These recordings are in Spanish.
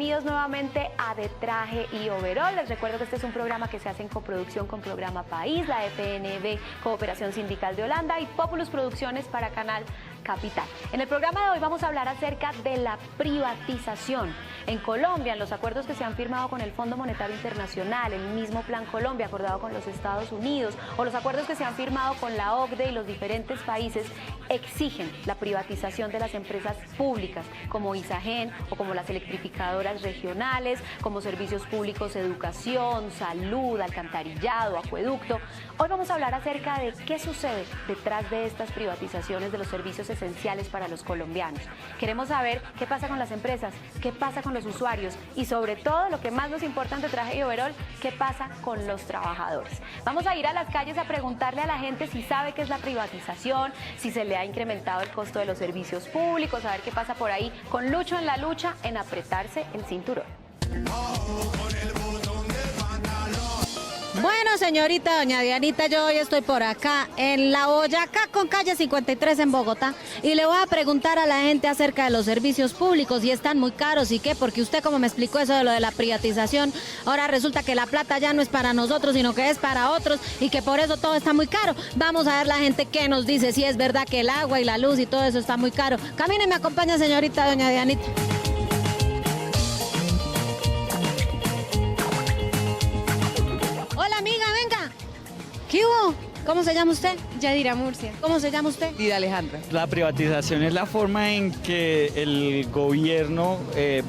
bienvenidos nuevamente a De Traje y Overol. Les recuerdo que este es un programa que se hace en coproducción con Programa País, la FNB, Cooperación Sindical de Holanda y Populus Producciones para Canal Capital. En el programa de hoy vamos a hablar acerca de la privatización. En Colombia, en los acuerdos que se han firmado con el Fondo Monetario Internacional, el mismo Plan Colombia acordado con los Estados Unidos o los acuerdos que se han firmado con la OCDE y los diferentes países exigen la privatización de las empresas públicas como ISAGEN o como las electrificadoras regionales, como servicios públicos, educación, salud, alcantarillado, acueducto. Hoy vamos a hablar acerca de qué sucede detrás de estas privatizaciones de los servicios esenciales para los colombianos. Queremos saber qué pasa con las empresas, qué pasa con los usuarios y sobre todo, lo que más nos importa en De Traje y Overol, qué pasa con los trabajadores. Vamos a ir a las calles a preguntarle a la gente si sabe qué es la privatización, si se le ha incrementado el costo de los servicios públicos, a ver qué pasa por ahí con Lucho en la lucha en apretarse el cinturón. Bueno, señorita doña Dianita, yo hoy estoy por acá en La Boyacá con calle 53 en Bogotá y le voy a preguntar a la gente acerca de los servicios públicos y están muy caros y qué, porque usted como me explicó eso de lo de la privatización, ahora resulta que la plata ya no es para nosotros sino que es para otros y que por eso todo está muy caro. Vamos a ver la gente qué nos dice, si es verdad que el agua y la luz y todo eso está muy caro. Camine y me acompaña, señorita doña Dianita. ¿Qué hubo? ¿Cómo se llama usted? Yadira Murcia. ¿Cómo se llama usted? Lida Alejandra. La privatización es la forma en que el gobierno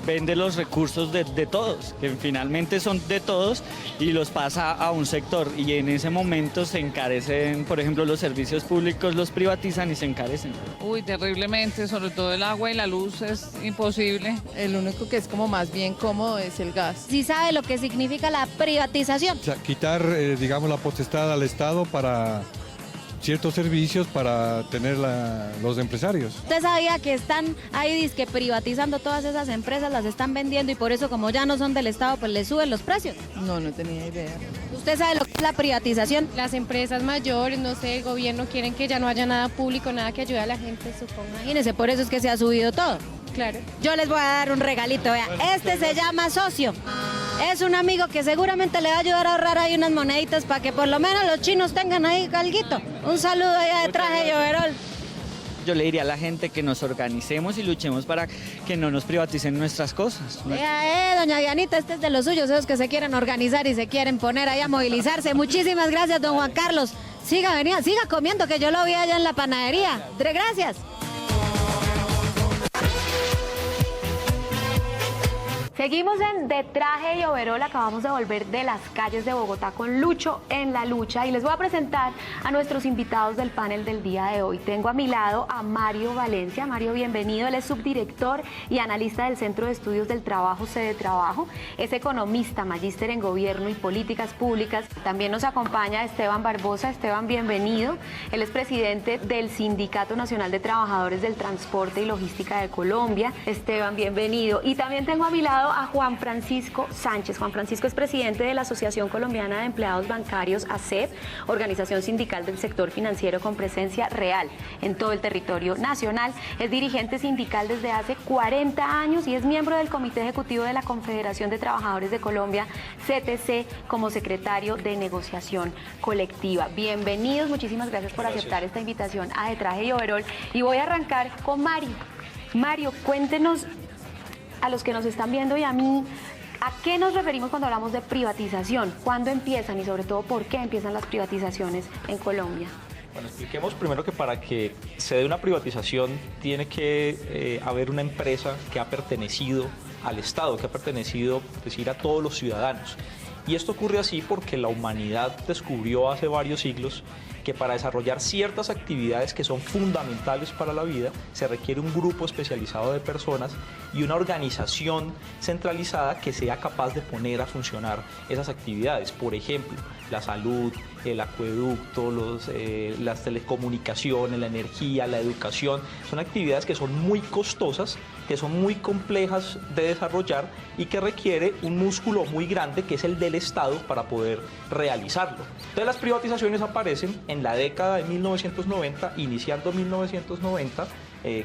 vende los recursos de todos, que finalmente son de todos y los pasa a un sector y en ese momento se encarecen, por ejemplo, los servicios públicos los privatizan y se encarecen. Uy, terriblemente, sobre todo el agua y la luz es imposible. El único que es como más bien cómodo es el gas. ¿Sí sabe lo que significa la privatización? O sea, quitar, digamos, la potestad al Estado para ciertos servicios para tener los empresarios. ¿Usted sabía que están ahí dizque privatizando todas esas empresas, las están vendiendo y por eso como ya no son del Estado pues les suben los precios? No, no tenía idea. ¿Usted sabe lo que es la privatización? Las empresas mayores, no sé, el gobierno quieren que ya no haya nada público, nada que ayude a la gente, supongo. Imagínense, por eso es que se ha subido todo. Claro. Yo les voy a dar un regalito, vea. Este se llama socio. Es un amigo que seguramente le va a ayudar a ahorrar ahí unas moneditas para que por lo menos los chinos tengan ahí alguito. Un saludo allá de Traje y Overol. Yo le diría a la gente que nos organicemos y luchemos para que no nos privaticen nuestras cosas. Doña Dianita, este es de los suyos, esos que se quieren organizar y se quieren poner ahí a movilizarse. Muchísimas gracias, don Juan Carlos. Siga comiendo, que yo lo vi allá en la panadería. Gracias. Seguimos en De Traje y Overol, acabamos de volver de las calles de Bogotá con Lucho en la lucha y les voy a presentar a nuestros invitados del panel del día de hoy. Tengo a mi lado a Mario Valencia. Mario, bienvenido, él es subdirector y analista del Centro de Estudios del Trabajo, Sede Trabajo, es economista, magíster en Gobierno y Políticas Públicas. También nos acompaña Esteban Barbosa. Esteban, bienvenido, él es presidente del Sindicato Nacional de Trabajadores del Transporte y Logística de Colombia. Esteban, bienvenido. Y también tengo a mi lado a Juan Francisco Sánchez. Juan Francisco es presidente de la Asociación Colombiana de Empleados Bancarios, ASEB, organización sindical del sector financiero con presencia real en todo el territorio nacional. Es dirigente sindical desde hace 40 años y es miembro del Comité Ejecutivo de la Confederación de Trabajadores de Colombia, CTC, como secretario de negociación colectiva. Bienvenidos, muchísimas gracias por aceptar esta invitación a De Traje y Overol. Y voy a arrancar con Mario. Mario, cuéntenos a los que nos están viendo y a mí, ¿a qué nos referimos cuando hablamos de privatización? ¿Cuándo empiezan y sobre todo por qué empiezan las privatizaciones en Colombia? Bueno, expliquemos primero que para que se dé una privatización tiene que haber una empresa que ha pertenecido al Estado, que ha pertenecido, es decir, a todos los ciudadanos. Y esto ocurre así porque la humanidad descubrió hace varios siglos que para desarrollar ciertas actividades que son fundamentales para la vida se requiere un grupo especializado de personas y una organización centralizada que sea capaz de poner a funcionar esas actividades. Por ejemplo, la salud, el acueducto, las telecomunicaciones, la energía, la educación, son actividades que son muy costosas que son muy complejas de desarrollar y que requiere un músculo muy grande que es el del Estado para poder realizarlo. Entonces las privatizaciones aparecen en la década de 1990, iniciando 1990,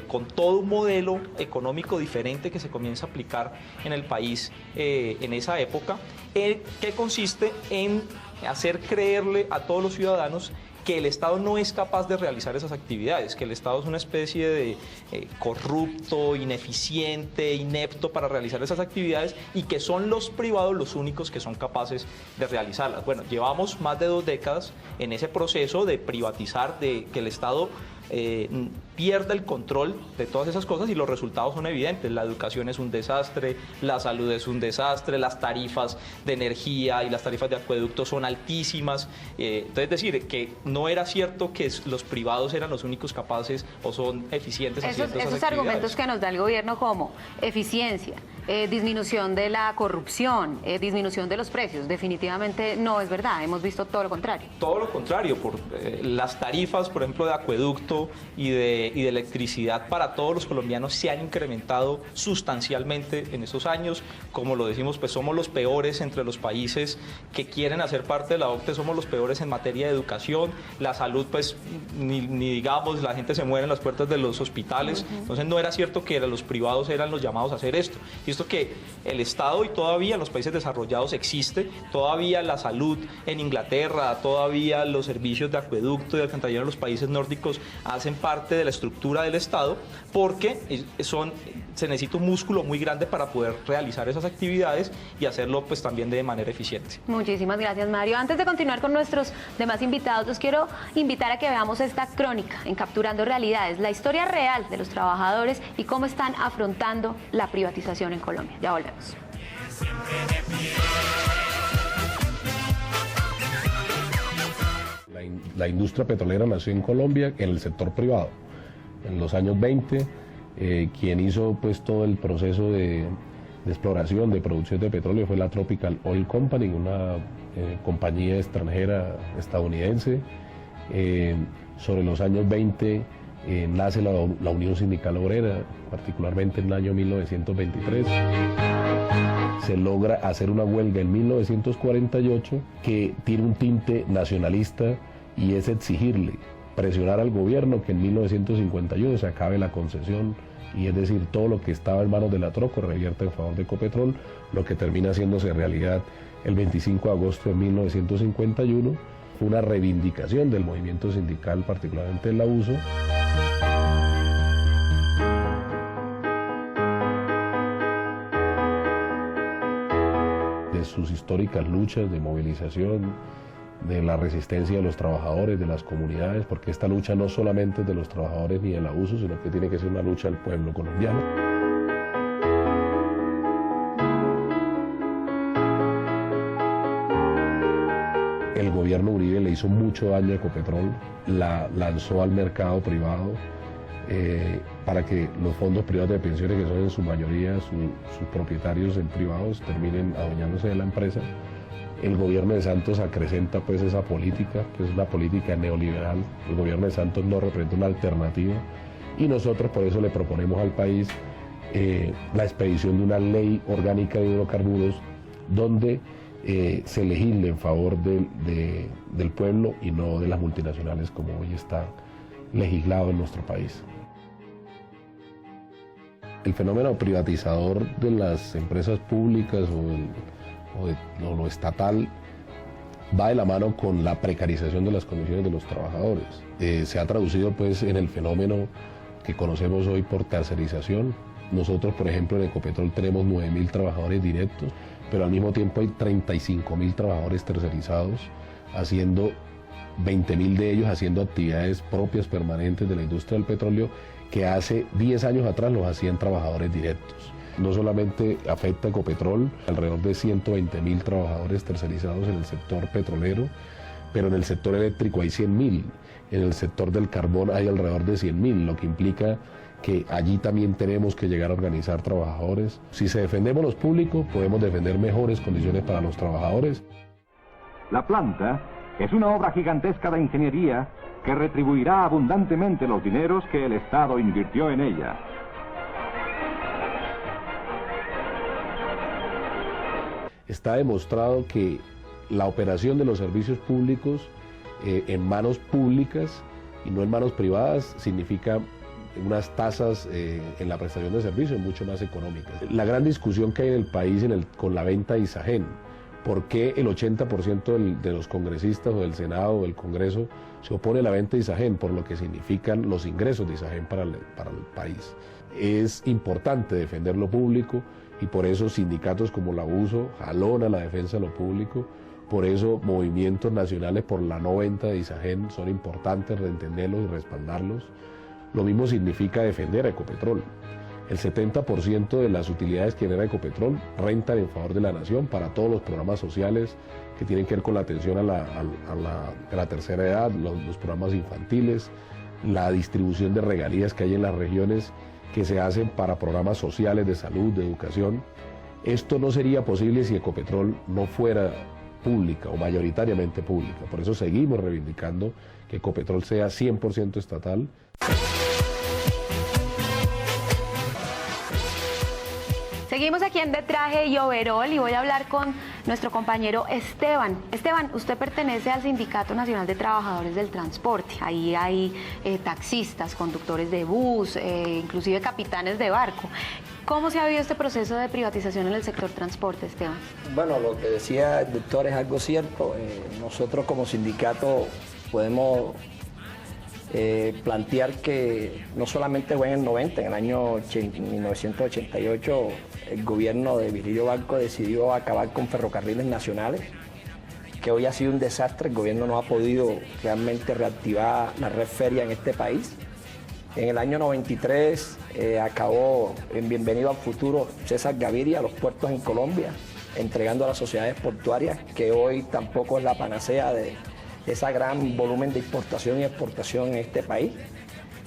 con todo un modelo económico diferente que se comienza a aplicar en el país en esa época, que consiste en hacer creerle a todos los ciudadanos que el Estado no es capaz de realizar esas actividades, que el Estado es una especie de corrupto, ineficiente, inepto para realizar esas actividades y que son los privados los únicos que son capaces de realizarlas. Bueno, llevamos más de 2 décadas en ese proceso de privatizar, de que el Estado pierda el control de todas esas cosas y los resultados son evidentes. La educación es un desastre, la salud es un desastre, las tarifas de energía y las tarifas de acueductos son altísimas. Entonces, decir que no era cierto que los privados eran los únicos capaces o son eficientes haciendo esas esos actividades. argumentos que nos da el gobierno como eficiencia, disminución de la corrupción, disminución de los precios, definitivamente no es verdad. Hemos visto todo lo contrario. Todo lo contrario, por las tarifas, por ejemplo, de acueducto y de electricidad para todos los colombianos se han incrementado sustancialmente en estos años. Como lo decimos, pues somos los peores entre los países que quieren hacer parte de la OCDE, somos los peores en materia de educación, la salud, pues ni digamos, la gente se muere en las puertas de los hospitales. Entonces no era cierto que los privados eran los llamados a hacer esto. Y esto que el Estado, y todavía en los países desarrollados existe, todavía la salud en Inglaterra, todavía los servicios de acueducto y de alcantarillado en los países nórdicos hacen parte de la estructura del Estado, porque se necesita un músculo muy grande para poder realizar esas actividades y hacerlo pues también de manera eficiente. Muchísimas gracias, Mario. Antes de continuar con nuestros demás invitados, los quiero invitar a que veamos esta crónica en Capturando Realidades, la historia real de los trabajadores y cómo están afrontando la privatización en Colombia. Ya volvemos. La industria petrolera nació en Colombia en el sector privado. En los años 20, quien hizo pues todo el proceso de exploración, de producción de petróleo fue la Tropical Oil Company, una compañía extranjera estadounidense. Sobre los años 20 nace la Unión Sindical Obrera, particularmente en el año 1923. Se logra hacer una huelga en 1948 que tiene un tinte nacionalista y es exigirle, presionar al gobierno que en 1951 se acabe la concesión, y es decir, todo lo que estaba en manos de la Troco revierta en favor de Ecopetrol, lo que termina haciéndose realidad el 25 de agosto de 1951. Fue una reivindicación del movimiento sindical, particularmente en la USO. De sus históricas luchas de movilización, de la resistencia de los trabajadores, de las comunidades, porque esta lucha no solamente es de los trabajadores ni de la USO, sino que tiene que ser una lucha del pueblo colombiano. El gobierno Uribe le hizo mucho daño a Ecopetrol, la lanzó al mercado privado para que los fondos privados de pensiones, que son en su mayoría sus propietarios en privados, terminen adueñándose de la empresa. El gobierno de Santos acrecenta pues esa política, que es una política neoliberal. El gobierno de Santos no representa una alternativa y nosotros por eso le proponemos al país la expedición de una ley orgánica de hidrocarburos donde se legisle en favor del pueblo y no de las multinacionales como hoy está legislado en nuestro país. El fenómeno privatizador de las empresas públicas o lo estatal va de la mano con la precarización de las condiciones de los trabajadores. Se ha traducido pues en el fenómeno que conocemos hoy por tercerización. Nosotros, por ejemplo, en Ecopetrol tenemos 9.000 trabajadores directos, pero al mismo tiempo hay 35.000 trabajadores tercerizados, haciendo 20.000 de ellos haciendo actividades propias permanentes de la industria del petróleo que hace 10 años atrás los hacían trabajadores directos. No solamente afecta a Ecopetrol, alrededor de 120.000 trabajadores tercerizados en el sector petrolero, pero en el sector eléctrico hay 100.000, en el sector del carbón hay alrededor de 100.000, lo que implica que allí también tenemos que llegar a organizar trabajadores. Si defendemos los públicos, podemos defender mejores condiciones para los trabajadores. La planta es una obra gigantesca de ingeniería que retribuirá abundantemente los dineros que el Estado invirtió en ella. está demostrado que la operación de los servicios públicos en manos públicas y no en manos privadas significa unas tasas en la prestación de servicios mucho más económicas. La gran discusión que hay en el país con la venta de ISAGEN, ¿por qué el 80% de los congresistas o del Senado o del Congreso se opone a la venta de ISAGEN? Por lo que significan los ingresos de ISAGEN para el país. Es importante defender lo público y por eso sindicatos como la USO jalonan la defensa de lo público. Por eso movimientos nacionales por la no venta de ISAGEN son importantes, reentenderlos y respaldarlos. Lo mismo significa defender a Ecopetrol. El 70% de las utilidades que genera Ecopetrol rentan en favor de la nación para todos los programas sociales que tienen que ver con la atención a la tercera edad, los programas infantiles, la distribución de regalías que hay en las regiones que se hacen para programas sociales de salud, de educación. Esto no sería posible si Ecopetrol no fuera pública o mayoritariamente pública. Por eso seguimos reivindicando que Ecopetrol sea 100% estatal. Seguimos aquí en De Traje y Overol y voy a hablar con nuestro compañero Esteban. Esteban, usted pertenece al Sindicato Nacional de Trabajadores del Transporte. Ahí hay taxistas, conductores de bus, inclusive capitanes de barco. ¿Cómo se ha vivido este proceso de privatización en el sector transporte, Esteban? Bueno, lo que decía el doctor es algo cierto. Nosotros como sindicato podemos plantear que no solamente fue en el 90, en el año 1988 el gobierno de Virgilio Barco decidió acabar con ferrocarriles nacionales, que hoy ha sido un desastre. El gobierno no ha podido realmente reactivar la red férrea en este país. En el año 93 acabó en Bienvenido al Futuro César Gaviria los puertos en Colombia, entregando a las sociedades portuarias, que hoy tampoco es la panacea de ese gran volumen de importación y exportación en este país.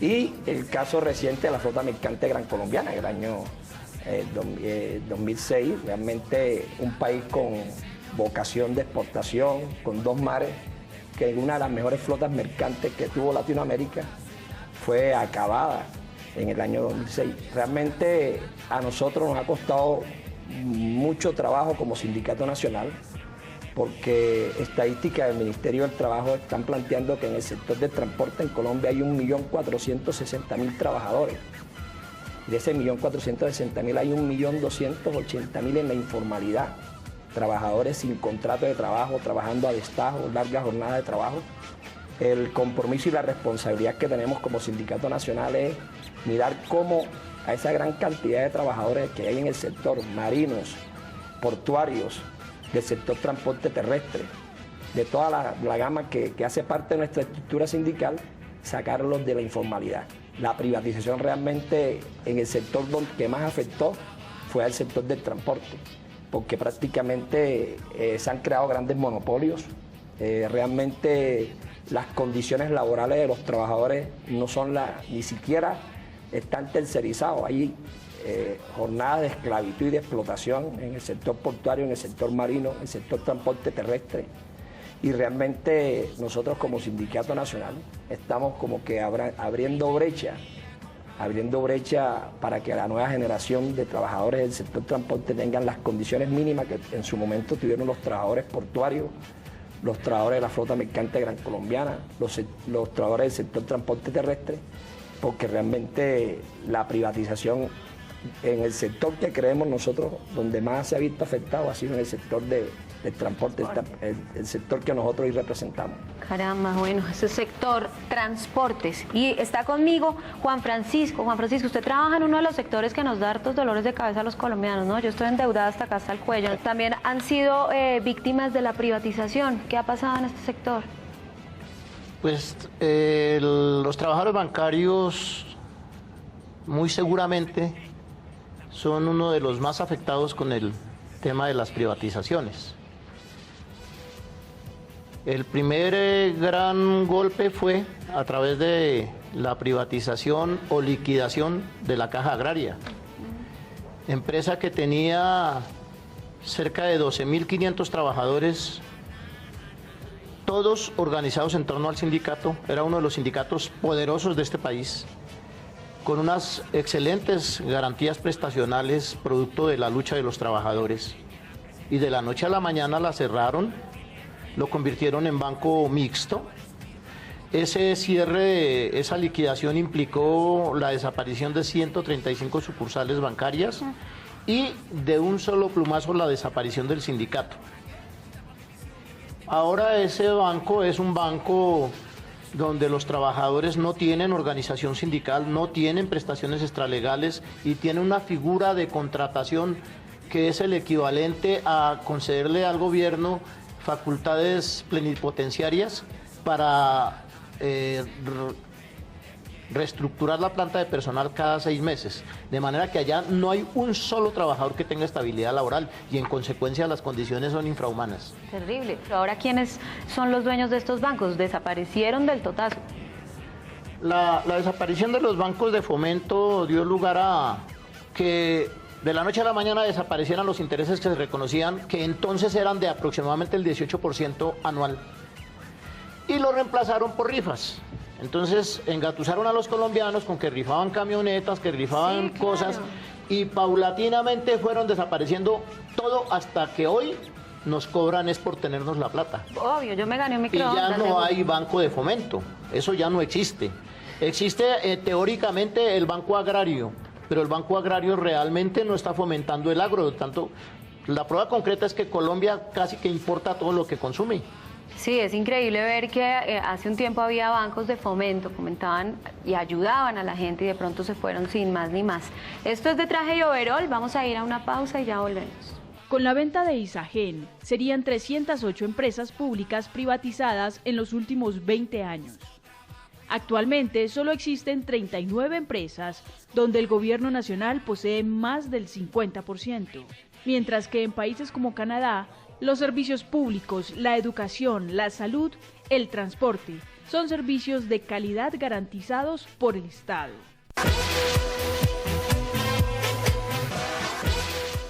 Y el caso reciente de la flota mercante gran colombiana en el año 2006, realmente un país con vocación de exportación, con dos mares, que una de las mejores flotas mercantes que tuvo Latinoamérica fue acabada en el año 2006. Realmente a nosotros nos ha costado mucho trabajo como sindicato nacional, porque estadísticas del Ministerio del Trabajo están planteando que en el sector del transporte en Colombia hay 1.460.000 trabajadores. De ese 1.460.000 hay 1.280.000 en la informalidad, trabajadores sin contrato de trabajo, trabajando a destajo, largas jornadas de trabajo. El compromiso y la responsabilidad que tenemos como sindicato nacional es mirar cómo a esa gran cantidad de trabajadores que hay en el sector, marinos, portuarios, del sector transporte terrestre, de toda la gama que hace parte de nuestra estructura sindical, sacarlos de la informalidad. La privatización realmente en el sector que más afectó fue al sector del transporte, porque prácticamente se han creado grandes monopolios. Realmente las condiciones laborales de los trabajadores no son ni siquiera están tercerizados. Hay jornadas de esclavitud y de explotación en el sector portuario, en el sector marino, en el sector transporte terrestre. Y realmente nosotros como sindicato nacional estamos como que abriendo brecha para que la nueva generación de trabajadores del sector transporte tengan las condiciones mínimas que en su momento tuvieron los trabajadores portuarios, los trabajadores de la flota mercante gran colombiana, los trabajadores del sector transporte terrestre, porque realmente la privatización en el sector que creemos nosotros, donde más se ha visto afectado ha sido en el sector del transporte, el sector que nosotros hoy representamos. Caramba, bueno, ese sector transportes. Y está conmigo Juan Francisco. Juan Francisco, usted trabaja en uno de los sectores que nos da hartos dolores de cabeza a los colombianos, ¿no? Yo estoy endeudada hasta acá, hasta el cuello. También han sido víctimas de la privatización. ¿Qué ha pasado en este sector? Pues los trabajadores bancarios muy seguramente son uno de los más afectados con el tema de las privatizaciones. El primer gran golpe fue a través de la privatización o liquidación de la Caja Agraria, empresa que tenía cerca de 12.500 trabajadores, todos organizados en torno al sindicato. Era uno de los sindicatos poderosos de este país, con unas excelentes garantías prestacionales producto de la lucha de los trabajadores. y de la noche a la mañana la cerraron, lo convirtieron en banco mixto. Ese cierre, esa liquidación implicó la desaparición de 135 sucursales bancarias y de un solo plumazo la desaparición del sindicato. Ahora ese banco es un banco donde los trabajadores no tienen organización sindical, no tienen prestaciones extralegales y tiene una figura de contratación que es el equivalente a concederle al gobierno facultades plenipotenciarias para reestructurar la planta de personal cada 6 meses, de manera que allá no hay un solo trabajador que tenga estabilidad laboral y en consecuencia las condiciones son infrahumanas. Terrible. Pero ahora, ¿quiénes son los dueños de estos bancos? ¿Desaparecieron del totazo? La desaparición de los bancos de fomento dio lugar a que de la noche a la mañana desaparecieran los intereses que se reconocían, que entonces eran de aproximadamente el 18% anual, y lo reemplazaron por rifas. Entonces engatusaron a los colombianos con que rifaban camionetas, que rifaban cosas, y paulatinamente fueron desapareciendo todo hasta que hoy nos cobran es por tenernos la plata. Obvio, yo me gané un Y microondas. ya no hay banco de fomento, eso ya no existe. Existe teóricamente el banco agrario, pero el banco agrario realmente no está fomentando el agro, tanto la prueba concreta es que Colombia casi que importa todo lo que consume. Sí, es increíble ver que hace un tiempo había bancos de fomento, fomentaban y ayudaban a la gente y de pronto se fueron sin más ni más. Esto es de Traje y Overol, vamos a ir a una pausa y ya volvemos. Con la venta de Isagen, serían 308 empresas públicas privatizadas en los últimos 20 años. Actualmente solo existen 39 empresas donde el gobierno nacional posee más del 50%, mientras que en países como Canadá, los servicios públicos, la educación, la salud, el transporte, son servicios de calidad garantizados por el Estado.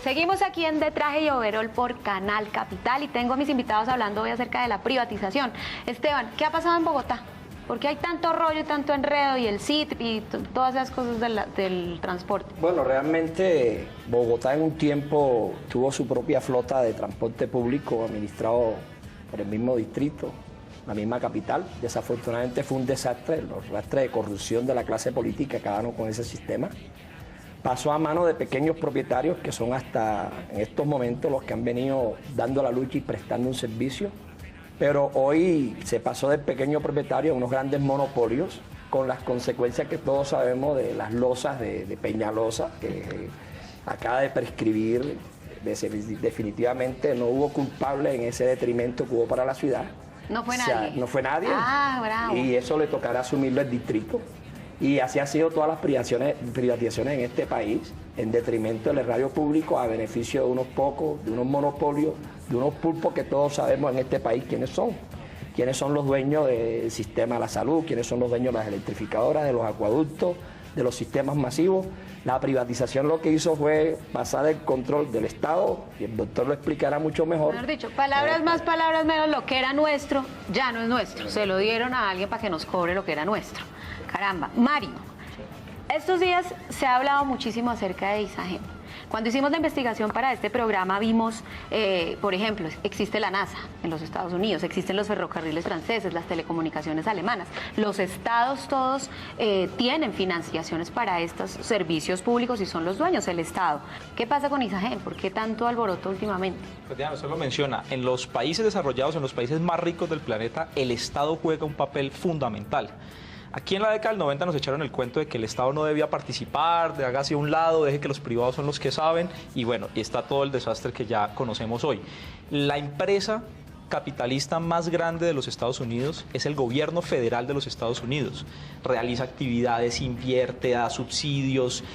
Seguimos aquí en De Traje y Overol por Canal Capital y tengo a mis invitados hablando hoy acerca de la privatización. Esteban, ¿qué ha pasado en Bogotá? ¿Por qué hay tanto rollo y tanto enredo y el CIT y todas esas cosas del transporte? Bueno, realmente Bogotá en un tiempo tuvo su propia flota de transporte público administrado por el mismo distrito, la misma capital. Desafortunadamente fue un desastre, los rastros de corrupción de la clase política acabaron con ese sistema. Pasó a manos de pequeños propietarios que son hasta en estos momentos los que han venido dando la lucha y prestando un servicio. Pero hoy se pasó del pequeño propietario a unos grandes monopolios con las consecuencias que todos sabemos de las losas de Peñalosa, que acaba de prescribir. Definitivamente no hubo culpable en ese detrimento que hubo para la ciudad. No fue nadie. No fue nadie. Ah, bravo. Y eso le tocará asumirlo el distrito. Y así han sido todas las privatizaciones en este país, en detrimento del erario público, a beneficio de unos pocos, de unos monopolios, de unos pulpos que todos sabemos en este país quiénes son los dueños del sistema de la salud, quiénes son los dueños de las electrificadoras, de los acueductos, de los sistemas masivos. La privatización lo que hizo fue pasar el control del Estado, y el doctor lo explicará mucho mejor. Mejor dicho, palabras más, palabras menos, lo que era nuestro ya no es nuestro. Se lo dieron a alguien para que nos cobre lo que era nuestro. Caramba. Mario, estos días se ha hablado muchísimo acerca de Isagen. Cuando hicimos la investigación para este programa vimos, por ejemplo, existe la NASA en los Estados Unidos, existen los ferrocarriles franceses, las telecomunicaciones alemanas. Los estados todos tienen financiaciones para estos servicios públicos y son los dueños, el Estado. ¿Qué pasa con Isagen? ¿Por qué tanto alboroto últimamente? Pues Diana, usted lo menciona, en los países desarrollados, en los países más ricos del planeta, el Estado juega un papel fundamental. Aquí en la década del 90 nos echaron el cuento de que el Estado no debía participar, de hágase a un lado, deje que los privados son los que saben, y bueno, y está todo el desastre que ya conocemos hoy. La empresa capitalista más grande de los Estados Unidos es el gobierno federal de los Estados Unidos. Realiza actividades, invierte, da subsidios,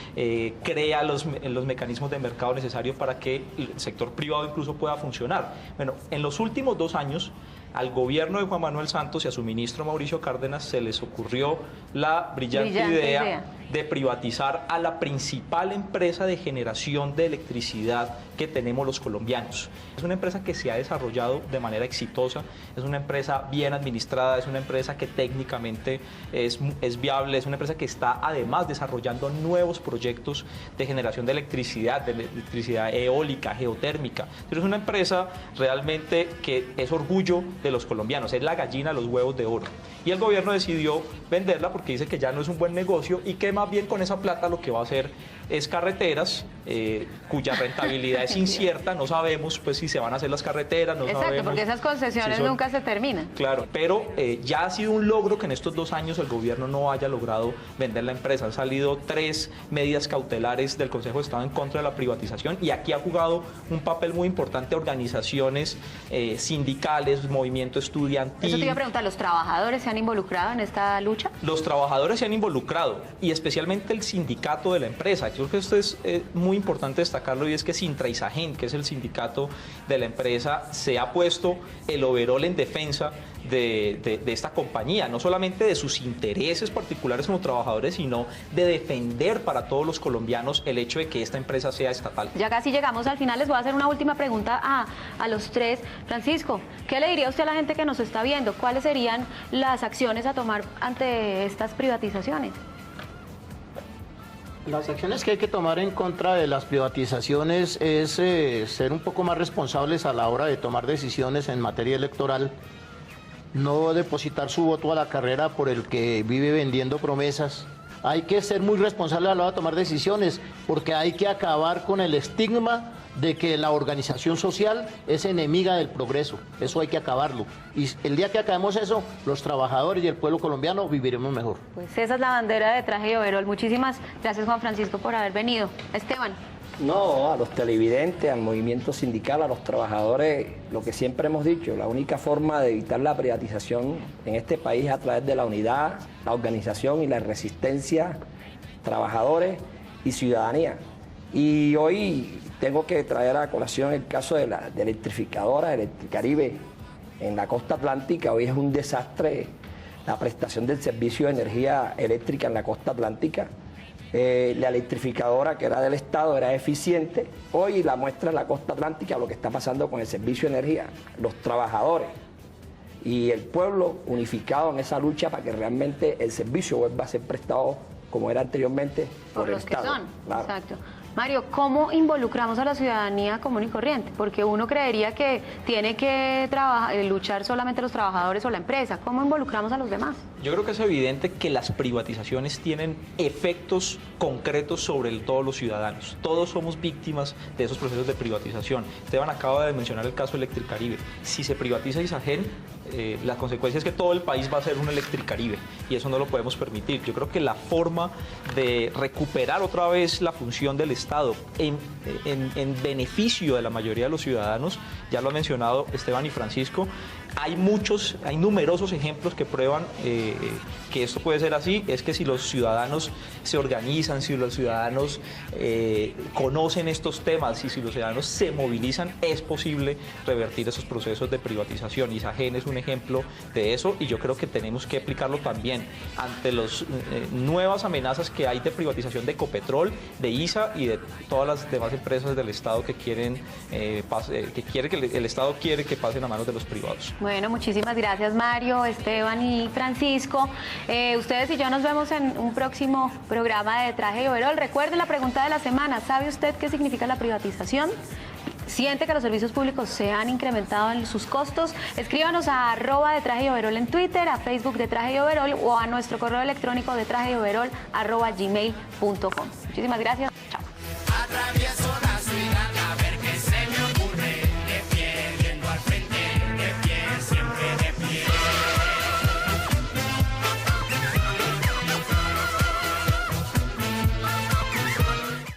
crea los mecanismos de mercado necesarios para que el sector privado incluso pueda funcionar. Bueno, en los últimos 2 años, al gobierno de Juan Manuel Santos y a su ministro Mauricio Cárdenas se les ocurrió la brillante idea de privatizar a la principal empresa de generación de electricidad que tenemos los colombianos. Es una empresa que se ha desarrollado de manera exitosa, es una empresa bien administrada, es una empresa que técnicamente es viable, es una empresa que está además desarrollando nuevos proyectos de generación de electricidad eólica, geotérmica. Pero es una empresa realmente que es orgullo de los colombianos, es la gallina de los huevos de oro. Y el gobierno decidió venderla porque dice que ya no es un buen negocio y que más bien con esa plata lo que va a hacer es carreteras cuya rentabilidad es incierta, no sabemos pues si se van a hacer las carreteras, no Exacto, sabemos porque esas concesiones si son... nunca se terminan. Claro, pero ya ha sido un logro que en estos 2 años el gobierno no haya logrado vender la empresa. Han salido 3 medidas cautelares del Consejo de Estado en contra de la privatización y aquí ha jugado un papel muy importante organizaciones sindicales, movimiento estudiantil. Eso te iba a preguntar, ¿los trabajadores se han involucrado en esta lucha? Los trabajadores se han involucrado y especialmente el sindicato de la empresa. Yo creo que esto es muy importante destacarlo y es que Sintra-Isagen, que es el sindicato de la empresa, se ha puesto el overol en defensa de esta compañía, no solamente de sus intereses particulares como trabajadores, sino de defender para todos los colombianos el hecho de que esta empresa sea estatal. Ya casi llegamos al final, les voy a hacer una última pregunta a los 3. Francisco, ¿qué le diría usted a la gente que nos está viendo? ¿Cuáles serían las acciones a tomar ante estas privatizaciones? Las acciones que hay que tomar en contra de las privatizaciones es ser un poco más responsables a la hora de tomar decisiones en materia electoral, no depositar su voto a la carrera por el que vive vendiendo promesas. Hay que ser muy responsable a la hora de tomar decisiones porque hay que acabar con el estigma de que la organización social es enemiga del progreso. Eso hay que acabarlo. Y el día que acabemos eso, los trabajadores y el pueblo colombiano viviremos mejor. Pues esa es la bandera de Traje y Overol. Muchísimas gracias, Juan Francisco, por haber venido. Esteban. No, a los televidentes, al movimiento sindical, a los trabajadores, lo que siempre hemos dicho, la única forma de evitar la privatización en este país es a través de la unidad, la organización y la resistencia, trabajadores y ciudadanía. Y hoy tengo que traer a colación el caso de la electrificadora Electricaribe en la costa atlántica. Hoy es un desastre la prestación del servicio de energía eléctrica en la costa atlántica. La electrificadora que era del Estado era eficiente. Hoy la muestra en la costa atlántica lo que está pasando con el servicio de energía. Los trabajadores y el pueblo unificado en esa lucha para que realmente el servicio vuelva a ser prestado como era anteriormente por el los que Estado. son. Claro. Exacto. Mario, ¿cómo involucramos a la ciudadanía común y corriente? Porque uno creería que tiene que luchar solamente los trabajadores o la empresa. ¿Cómo involucramos a los demás? Yo creo que es evidente que las privatizaciones tienen efectos concretos sobre todos los ciudadanos. Todos somos víctimas de esos procesos de privatización. Esteban acaba de mencionar el caso de Electricaribe. Si se privatiza Isagen, la consecuencia es que todo el país va a ser un Electricaribe y eso no lo podemos permitir. Yo creo que la forma de recuperar otra vez la función del Estado en beneficio de la mayoría de los ciudadanos, ya lo ha mencionado Esteban y Francisco, hay numerosos ejemplos que prueban que esto puede ser así. Es que si los ciudadanos se organizan, si los ciudadanos conocen estos temas y si los ciudadanos se movilizan, es posible revertir esos procesos de privatización. Isagen es un ejemplo de eso y yo creo que tenemos que aplicarlo también ante las nuevas amenazas que hay de privatización de Ecopetrol, de ISA y de todas las demás empresas del Estado que quieren el Estado quiere que pasen a manos de los privados. Bueno, muchísimas gracias Mario, Esteban y Francisco. Ustedes y yo nos vemos en un próximo programa de Traje y Overol. Recuerden la pregunta de la semana, ¿sabe usted qué significa la privatización? ¿Siente que los servicios públicos se han incrementado en sus costos? Escríbanos a @detrajeyoverol en Twitter, a Facebook de Traje y Overol o a nuestro correo electrónico de trajeyoverol@gmail.com. Muchísimas gracias. Chao.